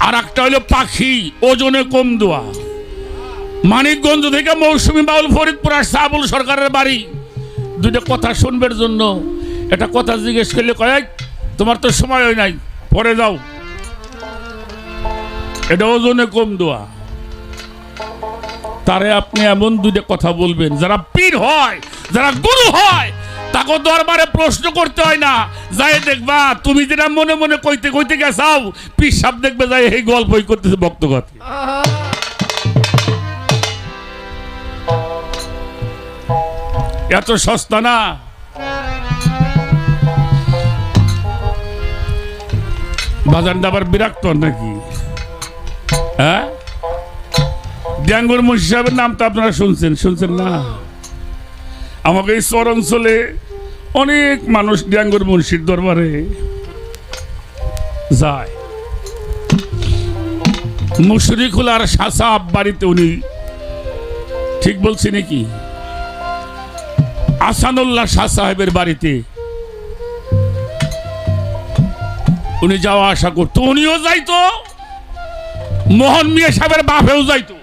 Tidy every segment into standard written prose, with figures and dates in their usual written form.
আর একটা হলো পাখি ওজনে কম দোয়া। মানিকগঞ্জ থেকে মৌসুমী বাউল ফরিদপুর আসছে আবুল সরকারের বাড়ি, দুইটা কথা শুনবার জন্য। এটা কথা জিজ্ঞেস করলে কয় তোমার তো সময় হয় নাই, পরে যাও। এটা ওজনে কম দোয়া। তারে আপনি এমন দুইটা কথা বলবেন, যারা পীর হয়, যারা গুরু হয়, তাকে দরবারে প্রশ্ন করতে হয় না। যাই দেখবা তুমি যেটা মনে মনে কইতে কইতে গেছাও, পীর সাহেব দেখবে যাই এই গল্পই করতেছে ভক্তগত। এত সস্তা না। বাজারটা আবার বিরক্ত নাকি? হ্যাঁ, ড্যাঙ্গুর মুন্সি সাহেবের নাম তো আপনারা শুনছেন না? আমাকে এই চর অঞ্চলে অনেক মানুষ ড্যাঙ্গুর মুন্সির দরবারে যায়। মুশরিকুলার সাসাব বাড়িতে উনি, ঠিক বলছি নাকি? আসানুল্লাহ শাহ সাহেবের বাড়িতে উনি যাওয়া আসা করতো। উনিও যাইতো, মোহন মিয়া সাহেবের বাপেও যাইতো।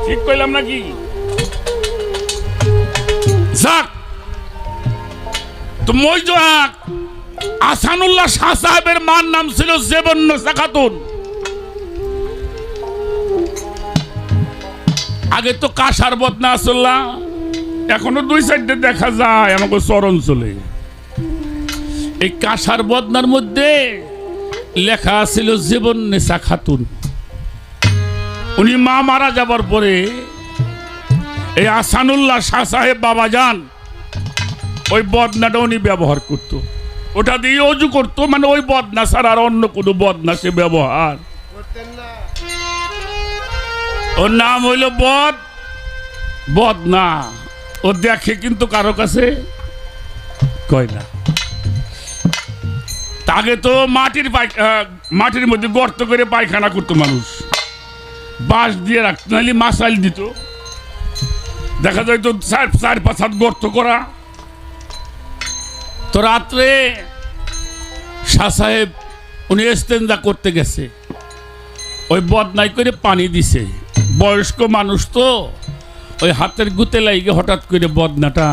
ঠিক কইলাম নাকি? যাক, তো মই যাক, আসানুল্লাহ শাহ সাহেবের মার নাম ছিল জেবন্নসা খাতুন। আগে তো কাঁসার বদনা আসল্লা, এখনো দুই সাইডে দেখা যায় আমাকে চর অঞ্চলে। এই কাঁসার বদনার মধ্যে লেখা ছিল জেবন্নসা খাতুন। উনি মা মারা যাবার পরে এই আসানুল্লাহ শাহ সাহেব বাবা যান ওই বদনাটা উনি ব্যবহার করতো, ওটা দিয়ে অজু করতো। মানে ওই বদনা ছাড়া আর অন্য কোনো বদনা সে ব্যবহার। ওর নাম হইল বদনা। ও দেখে কিন্তু কারো কাছে কয় না। তাকে তো মাটির মধ্যে গর্ত করে পায়খানা করতো মানুষ, বাঁশ দিয়ে রাখতো, নাহলে মাসাইল দিত। দেখা যায় তো 4-5 হাত গর্ত করা। তো রাত্রে শাহ সাহেব উনি ইস্তেঞ্জা করতে গেছে, ওই বদনাই করে পানি দিছে। বয়স্ক মানুষ তো, ওই হাতের গুতে লাগে হঠাৎ করে বদনাটা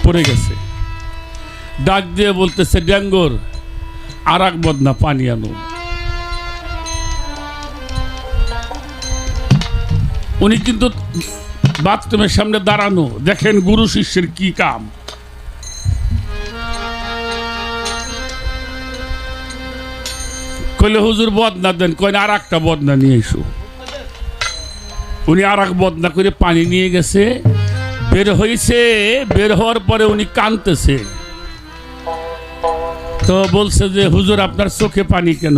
পড়ে গেছে। ডাক দিয়ে বলতেছে, ড্যাঙ্গর আর এক বদনা পানি আনো। উনি কিন্তু বাথরুমের সামনে দাঁড়ানো। দেখেন গুরু শিষ্যের কি কাম। কইলে হুজুর বদনা দেন, কইনা আর একটা বদনা নিয়ে এসো। উনি আর এক বদনা করে পানি নিয়ে গেছে, বের হয়েছে। বের হওয়ার পরে উনি কাঁদতেছে। তো বলছে যে হুজুর আপনার চোখে পানি কেন?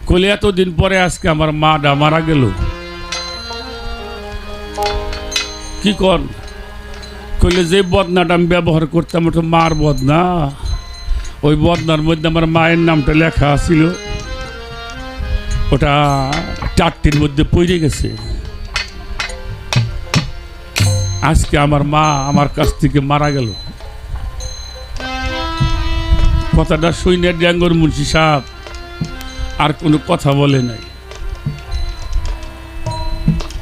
কইলে এতদিন পরে আজকে আমার মাটা মারা গেল। কি কর? কইলে যে বদনাটা আমি ব্যবহার করতাম ওটা মার বদনা। ওই বদনার মধ্যে আমার মায়ের নামটা লেখা ছিল, ওটা চারটির মধ্যে পড়ে গেছে। আজকে আমার মা আমার কাছ থেকে মারা গেল। কথাটা শুনে ড্যাঙ্গর মুন্সি সাহেব আর কোনো কথা বলে নাই।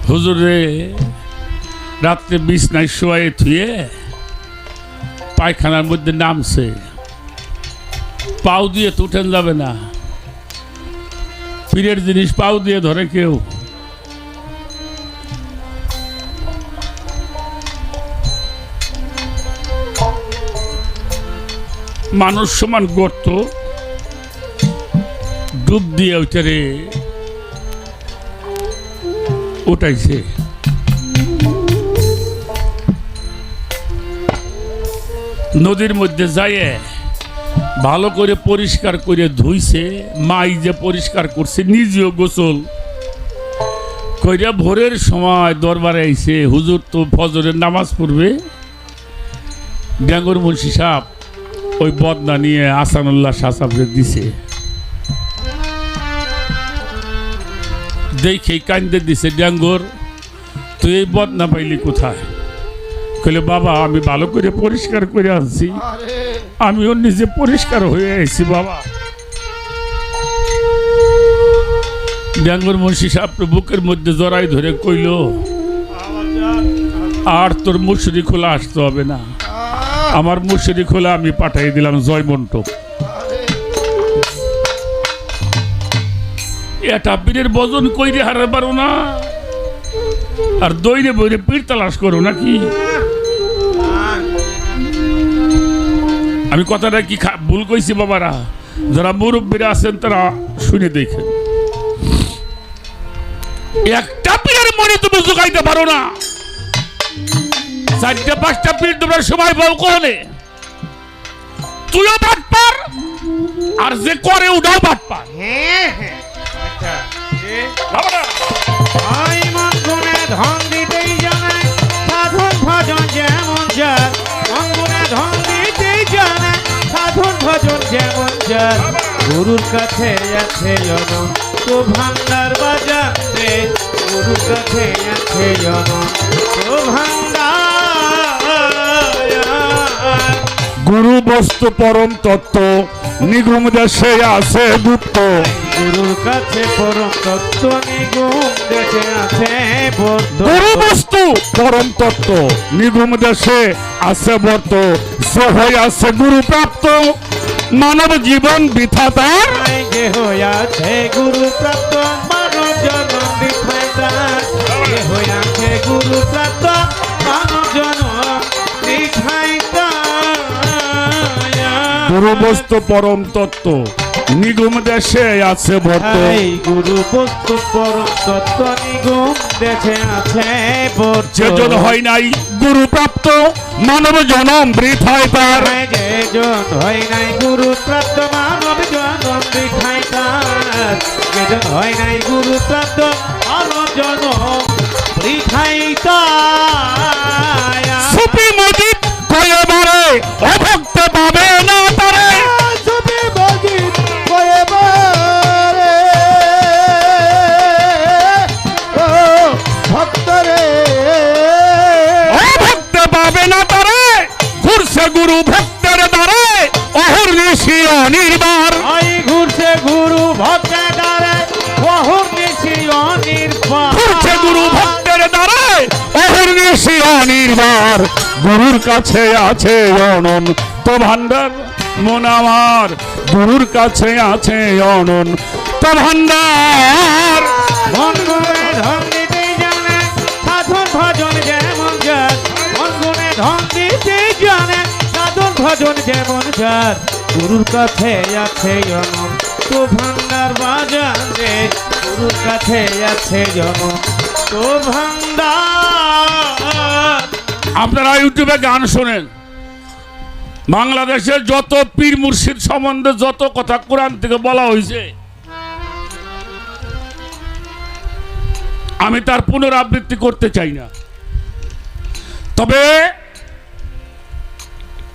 হুজুরে রাত্রে বিছনায় শোয়ে থুয়ে পায়খানার মধ্যে নামছে। পাও দিয়ে তো উঠেন যাবে না, পীরের জিনিস পাও দিয়ে ধরে কেউ? মানুষ সমান গর্ত, ডুব দিয়ে ওইটারে উঠাইছে। নদীর মধ্যে যাইয়ে ভালো করে পরিষ্কার করে ধুইছে। মাই যে পরিষ্কার করছে, নিজেও গোসল কইরা ভোরের সময় দরবারে আইছে। হুজুর তো ফজরের নামাজ পড়বে। ড্যাঙ্গর মুন্সি সাহেব ওই বদনা নিয়ে আসানুল্লাহ শাহ সাহেবকে দিছে। দেখে কান্দে দিছে, ড্যাঙ্গর তুই এই বদনা পাইলি কোথায়? কইলে বাবা আমি ভালো করে পরিষ্কার করে আনছি, আমিও নিজে পরিষ্কার হয়ে আইছি বাবা। ডাঙ্গর মুন্সি সাহেব বুকের মধ্যে জড়াই ধরে কইল আর তোর মুশরি খোলা আসতে হবে না, আমার মুশরি খোলা আমি পাঠাই দিলাম জয়মন্টপ। এটা পীরের বজন কইরে হারে পারো না, আর দইরে বইরে পীর তালাশ করো নাকি? আমি কথাটা কি ভুল কইছি বাবারা? যারা মুরব্বীরা আছেন তারা শুনে দেখেন। একটা পীরের মনে তুমি জোগাইতে পারো না, 4-5টা পীর তোমরা সময় পাও কোনে? তুইও বাট পার, আর যে করে ওটাও বাট পার। মন গুণে ধন দিতেই জানে সাধন ভজন যেমন যার, মন গুণে ধন দিতেই জানে সাধন ভজন যেমন যার। গুরুর কাছে আছে অনন্ত ভান্ডার বাজারে, গুরুর কাছে আছে অনন্ত ভান্ডার। গুরু বস্তু পরম তত্ত্ব, নিগম দেশে আছে গুপ্ত। গুরুর কাছে পরম তত্ত্ব, নিগম দেশে আছে বর্ত। গুরু বস্তু পরম তত্ত্ব, নিগম দেশে আছে বর্ত। সহই আছে গুরু প্রাপ্ত, মানব জীবন বৃথা তার। যে হইয়াছে গুরু প্রাপ্ত, মানব জন্ম বৃথায় তার। যে হইয়াছে গুরু প্রাপ্ত, মানব জন্ম বৃথায় তার। গুরু বস্তু পরম তত্ত্ব, নিগম দেশে আছে বর্ত। গুরু বস্তু পরম তত্ত্ব, নিগম দেশে আছে বর্ত। যেজন হয় নাই গুরু প্রাপ্ত, মানব জনম বৃথায় তার। যেজন হয় নাই গুরু প্রাপ্ত, মানব জনম বৃথায় তার। যেজন হয় নাই গুরু প্রাপ্ত, মানব জনম বৃথায় তার। সুফি মজিদ কয়ে বারে অভক্ত পাবে না তারে। সুফি মজিদ কয়ে বারে ও ভক্তরে অভক্ত পাবে না তারে। ঘুরছে গুরু ভক্তের দ্বারে, অহর্নিশি অনির্বার। আই ঘুরছে গুরু ভক্তের দ্বারে, অহর্নিশি অনির্বার। ঘুরছে গুরু ভক্তের দ্বারে, অহর্নিশি অনির্বার। গুরুর কাছে আছে অনন্ত ভান্ডার, মন আমার গুরুর কাছে আছে অনন্ত ভান্ডার। মন গুণে ধন দিতেই জানে সাধন ভজন যেমন যার। মন গুণে ধন দিতেই জানে সাধন ভজন যেমন যার। গুরুর কাছে আছে অনন্ত ভান্ডার বাজারে, গুরুর কাছে আছে অনন্ত ভান্ডার। আপনারা ইউটিউবে গান শোনেন, বাংলাদেশের যত পীর মুর্শিদ সম্বন্ধে যত কথা কোরআন থেকে বলা হয়েছে, আমি তার পুনরাবৃত্তি করতে চাই না। তবে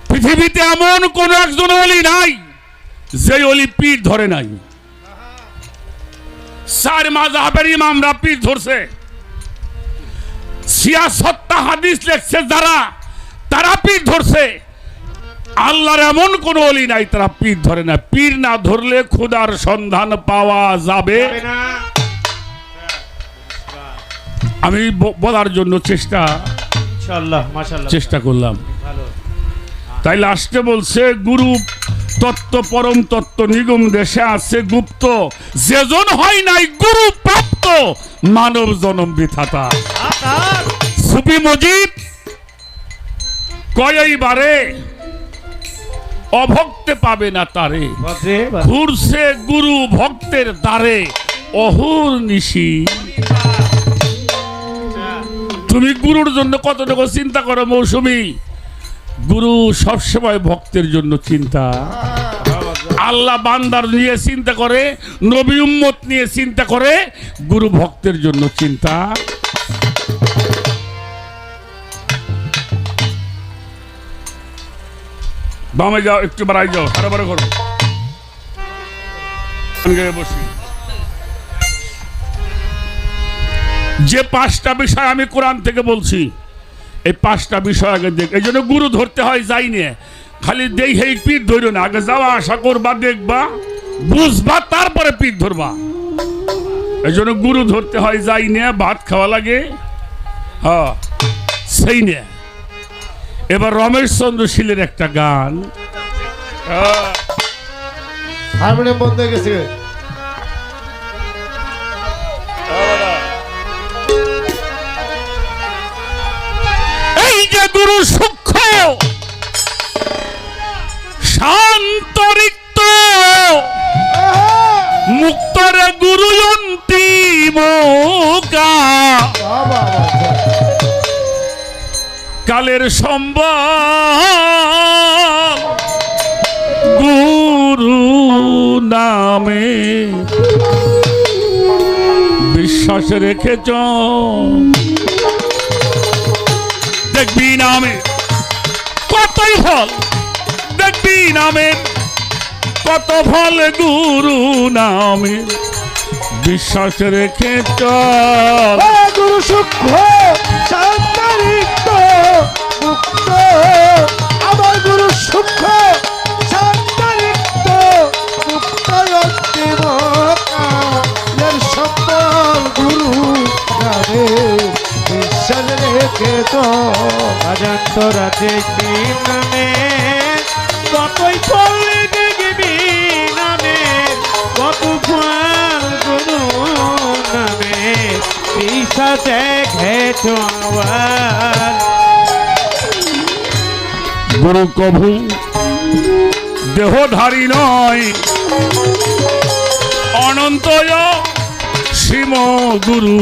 পৃথিবীতে এমন কোন একজন অলি নাই যে অলি পীর ধরে নাই। 4 মাযহাবের ইমামরা পীর ধরছে, সিয়াসত্তা হাদিস লেখছে যারা, তারা পীর ধরছে। আল্লাহর এমন কোন অলি নাই তারা পীর ধরে না। পীর না ধরলে খোদার সন্ধান পাওয়া যাবে না। আমি বলার জন্য ইনশাআল্লাহ মাশাআল্লাহ চেষ্টা করলাম। ভালো। তাই লাস্টে বলছে গুরু তত্ত্ব পরম তত্ত্ব, নিগম দেশে আছে গুপ্ত। যেজন হয় নাই গুরু প্রাপ্ত, মানব জনম বৃথা তার। সুফি মজিদ কয়েইবারে অভক্তে পাবে না তারে। ঘুরছে গুরু ভক্তের দ্বারে, অহর্নিশি। তুমি গুরুর জন্য কতটুকু চিন্তা করো মৌসুমী? গুরু সবসময় ভক্তের জন্য চিন্তা। আল্লাহ বান্দার নিয়ে চিন্তা করে, নবী উম্মত নিয়ে চিন্তা করে, গুরু ভক্তের জন্য চিন্তা। বামে যাও, একটু বাড়াই যাও, হারাবারে করো। বসি। যে 5টা বিষয় আমি কোরআন থেকে বলছি, এই 5টা বিষয় আগে দেখ, এই জন্য গুরু ধরতে হয় যাই নিয়ে, খালি দেই হেই পিঠ ধরো না, আগে যাওয়া আশা করবা, দেখবা, বুঝবা, তারপরে পিঠ ধরবা। এই জন্য গুরু ধরতে হয় যাই নিয়ে, ভাত খাওয়া লাগে, হ্যাঁ সেই নিয়ে। এবার রমেশ চন্দ্র শীলের একটা গান, হারমোনিয়াম বন্ধ হয়ে গেছে। এই যে গুরু সূক্ষ্ম শান্তরিক্ত মুক্তরে গুরু অন্তিমকা কালের সম্বল গুরু নামে বিশ্বাস রেখেছ, দেখবি নামে কতই ফল, দেখবি নামে কত ফল, গুরু নামে বিশ্বাস রেখে চল। গুরু সূক্ষ্ম শান্তরিক্ত মুক্ত, আমার গুরু সূক্ষ্ম শান্তরিক্ত মুক্ত অন্তিম কালের সম্বল গুরু নামে বিশ্বাস রেখে তো। অজন্তরা দেখবি নামে কতই ফল, দেখবি নামে কত ফল, গুরু নামে বিশ্বাস রেখেছ আমার। গুরু কভু দেহধারী নয়, অনন্তয় সীম গুরু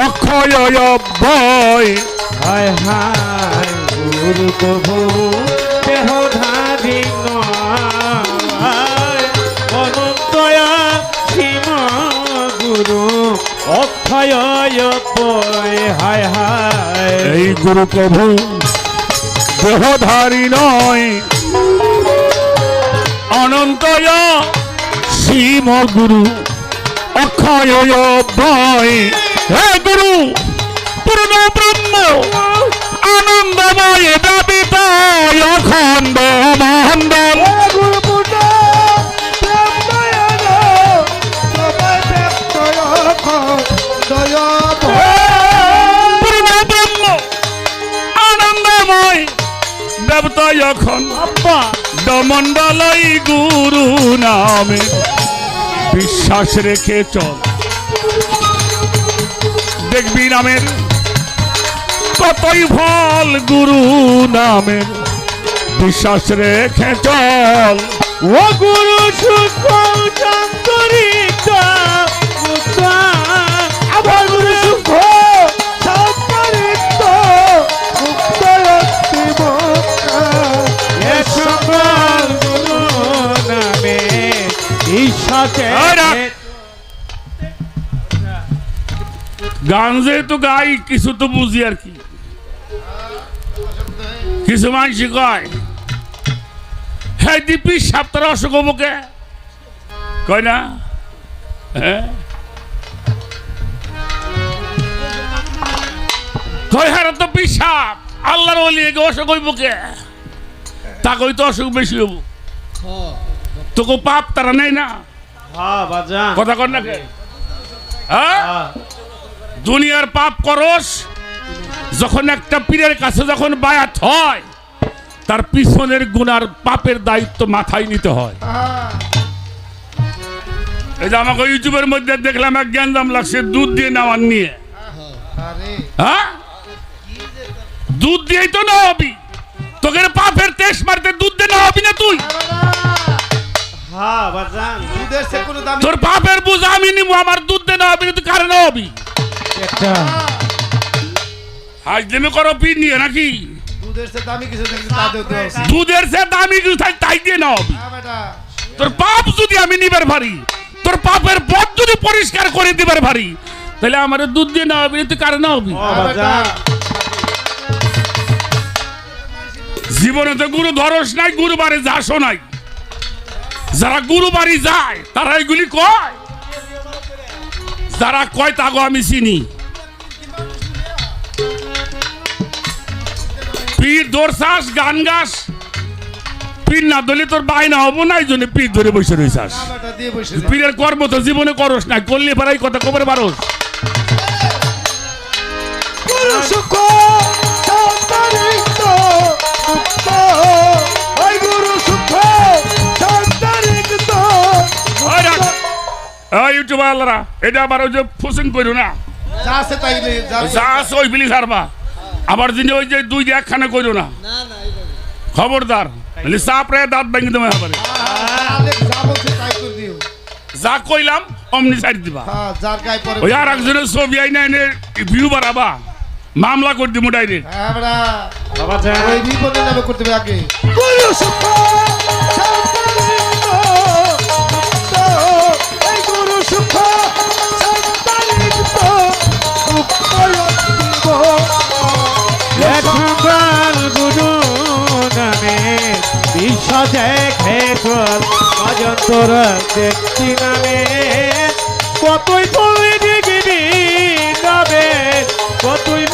অক্ষয় অব্যয়। হায় হায় গুরু কভু দেহধারী নয়, অনন্তয় সীম গুরু অক্ষয় অব্যয়। হায় হায় এই গুরু কভু দেহধারী নয়, অনন্তয় সীম গুরু অক্ষয় অব্যয়। হে গুরু পূর্ণ ব্রহ্ম আনন্দময় ব্যাপিত অখণ্ড মণ্ডল। গুরু পূর্ণ ব্রহ্মায়ণ সবাই ব্যক্ত দয়া পূর্ণ ব্রহ্ম আনন্দময় ব্যাপ্ত অখণ্ড মণ্ডলই গুরু নামে বিশ্বাস রেখে চল, দেখবি নামের কতই ফল, গুরু নামের বিশ্বাস রেখে চল। ও গুরু সূক্ষ্ম শান্তরিক্ত মুক্ত, আমার গুরু সূক্ষ্ম শান্তরিক্ত মুক্ত অন্তিম এ সকল গুরু নামে ঈশ্বরে। গান যেহেতু গাই, কিছু তো বুঝি আর কি। কিছু মানুষ কয় হ্যাঁ দীপি সাপ্তাহ অসুখ মুখে কয় না, হ্যাঁ কয় হ্যাঁ তো পিসাব আল্লাহর ওলি অসুখ হইব কে, তা কই তো অসুখ বেশি হবো, তোকে পাপ তারা নেই না, হ্যাঁ বাজান কথা কর না কে, হ্যাঁ দুনিয়ার পাপ করস, যখন একটা পীরের কাছে যখন বায়াত হয়, তার পিছনের গুনার পাপের দায়িত্ব মাথায় নিতে হয়। এই যে আমাকে ইউটিউবের মধ্যে দেখলাম এক জ্ঞানদাম লাগছে দুধ দিয়ে নেওয়ার নিয়ে, হ্যাঁ দুধ দিয়েই তো না হবি, তোকে পাপের তেজ মারতে দুধ দিয়ে না হবি না তুই, হ্যাঁ বাজান দুধের সে কোনো দামি তোর পাপের বুঝ আমি নিবো, আমার দুধ দিয়ে না হবি না, তুই কারে না হবি, একটা আজ দিনে করো পীর নিয়ে নাকি, দুধের সে দামি কিছু দেখি তা দিতে হবে। দুধের সে দামি কিছু থাকে তাই দিয়ে না হবি। হ্যাঁ বেটা, তোর পাপ যদি আমি নিবার পারি, তোর পাপের পথ যদি পরিষ্কার করে দিবার পারি, তাহলে আমার দুধ দিয়ে না হবি, তুই কারে না হবি। হ্যাঁ বাজান জীবনে তো গুরু ধরস নাই, গুরু বাড়ি যাসও নাই, যারা গুরু বাড়ি যায় তারা এগুলি কয়, যারা কয় তাগো আমি চিনি, পীর ধরছাস গান গাস পীর না ধরলে তোর বায়না হবো না এই জন্য পীর ধরে বসে রয়েছাস নামটা দিয়ে বসে যা। পীরের কর্ম তো জীবনে করস না করলে পারাই কথা কবর পারস গুরু সুখ সন্তানিত মুক্ত ওই গুরু সুখ সন্তানিত ইউটিউব আল্লাহরা এটা আবার ওই যে ফুসিং করো না যা আছে তাই নেই, যা আছে ওই বিলি ছাড়বা আবার দিনে ওই যে দুই যে একখানে করো না খবরদার চাপড়ে দাঁত ভেঙে দেবে হবে আলেক যা বলছে তাই করে দিও। যা কইলাম অমনি সাইড দিবা হ্যাঁ, যার গায়ে পরে ওই আর একজনের ছবি আইনা এনে ভিউ বাড়াবা মামলা করে দিব ডাইরেক্ট হ্যাঁ, আমরা বাবা যান ওই বিপদের নামে করতে হবে আগে গুরু সুখ সন্তানিত মুক্ত ওই গুরু সুখ সন্তানিত মুক্ত লেখাল গুরু নামে বিশ্বাস খেতল অজন্তর দেখছি নামে কতই পড়ে দেখবি যাবে কতই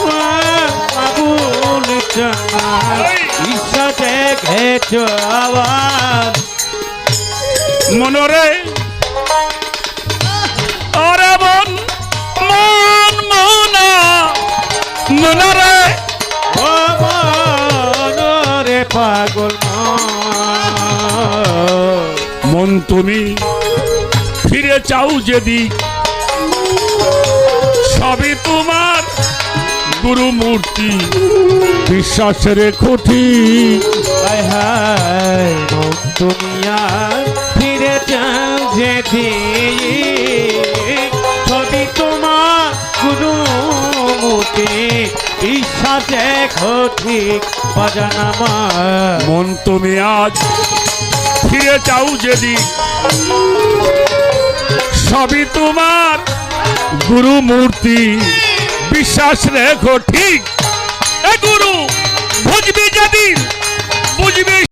আগুন বিশ্বাস খেত আবার মনরে ওরে মন মন মনা মনরে ও মনরে পাগল মন তুমি ফিরে চাও যেদিক সবই তোমার গুরু মূর্তি বিশ্বাস রেখো ঠিক হায় হায় মন তুমি আর ফিরে যাও যেদি ছবি তোমার গুরু মূর্তি বিশ্বাস দেখো ঠিক বাজানা মা মন তুমি আজ ফিরে চাও যেদিক সবই তোমার গুরু মূর্তি বিশ্বাস রেখো ঠিক এ গুরু বুঝবি যেদিন বুঝবি